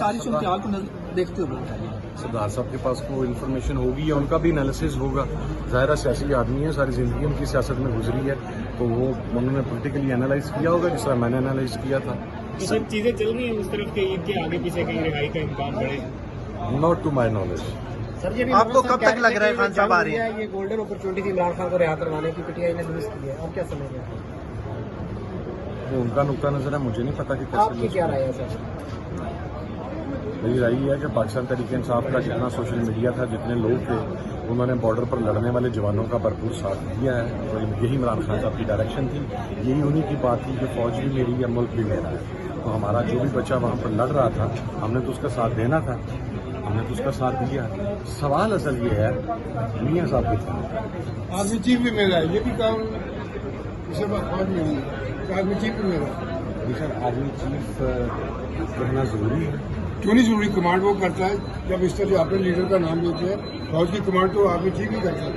ساری صورتحال کو دیکھتے ہوئے سردار صاحب کے پاس کوئی انفارمیشن ہوگی یا ان کا بھی انالیسز ہوگا. ظاہرہ سیاسی آدمی ہے, ساری زندگی ان کی سیاست میں گزری ہے, تو وہ انہوں نے پولیٹیکلی انالائز کیا ہوگا جس طرح میں نے انالائز کیا تھا. سب چیزیں چل رہی ہیں اس طرف کے عید کے آگے پیچھے کہیں رہائی کا امکان بڑھے؟ Not to my knowledge. آپ کو کب تک لگ رہا ہے خان صاحب آ رہی ہے؟ یہ گولڈن اپرچونٹی تھی عمران خان کو رہا کروانے کی, پی ٹی آئی نے درست کی ہے, آپ کیا سمجھ رہے ہیں؟ وہ ان کا نقطہ نظر ہے, مجھے نہیں پتا کہ آپ کی کیا رائے ہے سر؟ میری رائے یہ ہے کہ پاکستان تحریک انصاف کا جتنا سوشل میڈیا تھا, جتنے لوگ تھے, انہوں نے بارڈر پر لڑنے والے جوانوں کا بھرپور ساتھ دیا ہے, اور یہی عمران خان صاحب کی ڈائریکشن تھی, یہی انہی کی بات تھی کہ فوج بھی میری ہے, ملک بھی میرا ہے. تو ہمارا جو بھی بچہ وہاں پر لڑ رہا تھا, ہم نے تو اس کا ساتھ دینا تھا, ہم نے تو اس کا ساتھ دیا. سوال اصل یہ ہے میاں صاحب کے آرمی چیف بھی میرا ہے, یہ بھی کام اسے فوج میں نہیں ہے, آرمی چیف بھی میرا ہے. سر آرمی چیف کہنا ضروری ہے, کیوں نہیں ضروری؟ کمانڈ وہ کرتا ہے. جب اس طرح اپنے لیڈر کا نام لیتے ہیں, فوج کی کمانڈ تو آرمی چیف ہی کرتا ہے.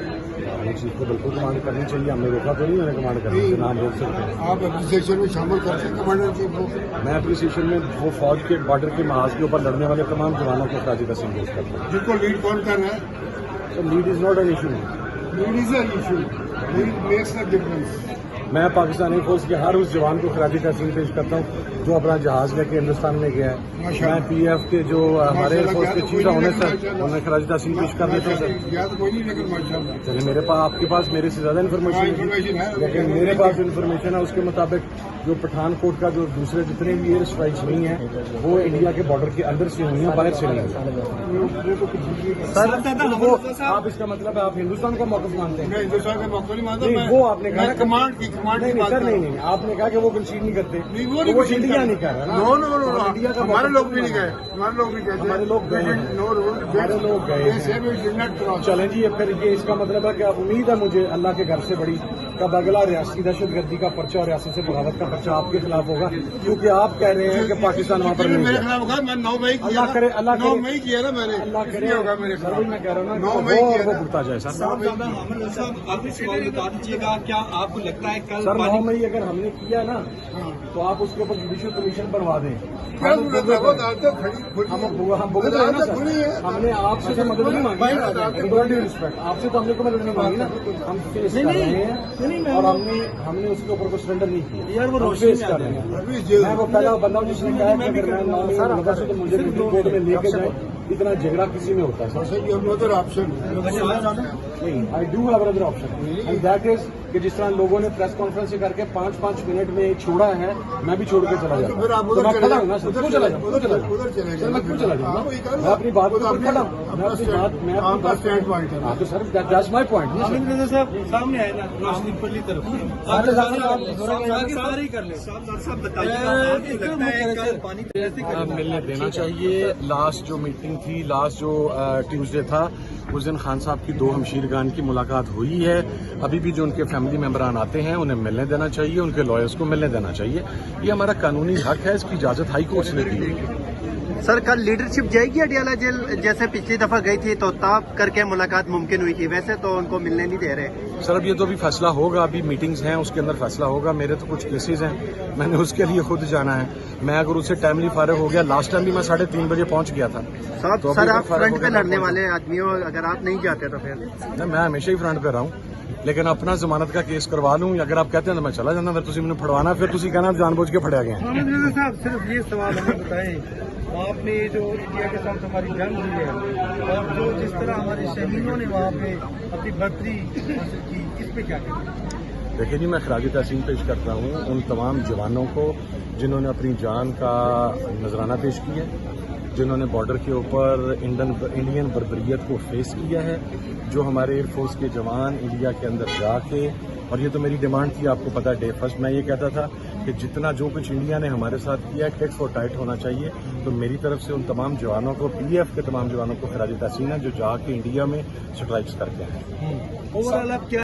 آرمی چیف کو بالکل کمانڈ کرنی چاہیے, ہم نے روکا تو نہیں, انہیں کمانڈ کرنے سے نام روک سکتے ہیں. آپ اپریسیشن میں شامل کرتے ہیں کمانڈر چیف کو. میں اپریسیشن میں وہ فوج کے بارڈر کے محاذ کے اوپر لڑنے والے تمام جوانوں کو خراج تحسین پیش کرتا ہوں. جس کو لیڈ کون کر رہا ہے؟ تو lead is not an issue. Lead is an issue, lead makes a difference. میں پاکستانی فوج کے ہر اس جوان کو خراج تحسین پیش کرتا ہوں جو اپنا جہاز لے کے ہندوستان میں گیا ہے. میں پی ایف کے جو ہمارے ایئر فورس کے چیف ہونے سر, انہیں خراج تحسین پیش کر دیتے سر. یاد کوئی نہیں, لیکن ماشاء اللہ چلے میرے پاس, آپ کے پاس میرے سے زیادہ انفارمیشن ہے, لیکن میرے پاس انفارمیشن ہے اس کے مطابق جو پٹھان کوٹ کا جو دوسرے جتنے بھی ایئر اسٹرائکس ہوئی ہیں وہ انڈیا کے بارڈر کے اندر سے ہوئی ہیں, باہر سے نہیں ہوئی. وہ آپ اس کا مطلب ہے آپ ہندوستان کا موقف مانتے ہیں؟ میں ہندوستان کا موقع نہیں مانتا. نہیں, وہ آپ نے کہا کمانڈ کی بات سر, نہیں, آپ نے کہا کہ وہ کنسیڈ نہیں کرتے. وہ انڈیا نہیں کہہ رہا. نو نو نو, ہمارے لوگ بھی نہیں گئے, ہمارے لوگ بھی کہتے ہیں, ہمارے لوگ گئے ہیں, ہمارے لوگ گئے ہیں. چلیں جی, پھر یہ اس کا مطلب ہے کہ اب امید ہے مجھے اللہ کے گھر سے بڑی کب اگلا ریاستی دہشت گردی کا پرچہ اور ریاست سے بغاوت کا پرچہ آپ کے خلاف ہوگا, کیونکہ آپ کہہ رہے ہیں کہ پاکستان وہاں پر نہیں میرے گیا. خلاف ہوگا. میں 9 مئی کیا, اللہ کرے, اللہ 9 کرے, مئی کیا نا میں نے, اللہ کرے ہوگا میرے سر, خلاف. میں کہہ رہا ہوں نا 9 مئی وہ بڑھتا جائے سر. آپ اس سوال بتا دیجیے گا, کیا آپ کو لگتا ہے کل سر 9 مئی اگر ہم نے کیا نا تو آپ اس کے اوپر جوڈیشل کمیشن بنوا دیں. ہم بھگت رہے نا سر, ہم نے آپ سے تو مدد نہیں مانگی, رسپیکٹ آپ سے تو ہم نے کو مدد نہیں مانگی نا, ہم فیس کر رہے ہیں اور ہم نے اس کے اوپر کوئی سرنڈر نہیں کیا. ہم فیس کر رہے ہیں. میں وہ پہلا بندہ ہوں جس نے کہا کہ اگر میں 9 مئی سے تو مجھے کورٹ میں لے کے جائیں, اتنا جھگڑا کسی میں ہوتا ہے sir. I do have other option, and that is کہ جس طرح لوگوں نے پریس کانفرنس کر کے 5-5 منٹ میں چھوڑا ہے, میں بھی چھوڑ کے چلا جاتا ہوں. تو میں کھڑا ہوں نا سر, کیوں چلا جاؤں, سر میں کیوں چلا جاؤں, میں اپنی بات کو کھڑا ہوں, میں اپنی بات ہاں تو سر دیٹس مائی پوائنٹ. سامنے آئے نا روشنی پرلی طرف ملنے دینا چاہیے. لاسٹ جو میٹنگ تھی, لاسٹ جو ٹیوزڈے تھا, اس دن خان صاحب کی 2 ہمشیرگان کی ملاقات ہوئی ہے. ابھی بھی جو ان کے فیملی ممبران آتے ہیں انہیں ملنے دینا چاہیے, ان کے لائرز کو ملنے دینا چاہیے. یہ ہمارا قانونی حق ہے, اس کی اجازت ہائی کورٹ نے دی ہوئی ہے. سر کل لیڈرشپ جائے گی اڈیالہ جیل, جیسے پچھلی دفعہ گئی تھی تو تاب کر کے ملاقات ممکن ہوئی تھی, ویسے تو ان کو ملنے نہیں دے رہے. سر اب یہ تو ابھی فیصلہ ہوگا, ابھی میٹنگز ہیں, اس کے اندر فیصلہ ہوگا. میرے تو کچھ کیسز ہیں, میں نے اس کے لیے خود جانا ہے. میں اگر اس سے ٹائملی فارغ ہو گیا, لاسٹ ٹائم بھی میں 3:30 بجے پہنچ گیا تھا. سر آپ فرنٹ پہ لڑنے والے آدمی ہو, اگر آپ نہیں جاتے تو پھر میں ہمیشہ ہی فرنٹ پہ رہا ہوں, لیکن اپنا ضمانت کا کیس کروا لوں, اگر آپ کہتے ہیں تو میں چلا جانا. اگر تم نے پھڑوانا پھر تم کہنا جان بوجھ کے پھڑیا گیا. صاحب صرف یہ سوال ہمیں بتائیں, آپ نے جو انڈیا کے ساتھ ہماری جنگ ہوئی ہے اور جو جس طرح ہمارے شہیدوں نے وہاں پہ اپنی برتری حاصل کی, اس پہ کیا کہتے ہیں؟ دیکھیں جی, میں خراج تحسین پیش کرتا ہوں ان تمام جوانوں کو جنہوں نے اپنی جان کا نذرانہ پیش کیا, جنہوں نے بارڈر کے اوپر انڈین بربریت کو فیس کیا ہے, جو ہمارے ایئر فورس کے جوان انڈیا کے اندر جا کے, اور یہ تو میری ڈیمانڈ تھی, آپ کو پتا ڈے فرسٹ میں یہ کہتا تھا کہ جتنا جو کچھ انڈیا نے ہمارے ساتھ کیا ہے ٹیٹ فار ٹائٹ ہونا چاہیے. تو میری طرف سے ان تمام جوانوں کو, پی ایف کے تمام جوانوں کو خراج تحسین ہے جو جا کے انڈیا میں اسٹرائکس کر کے ہیں.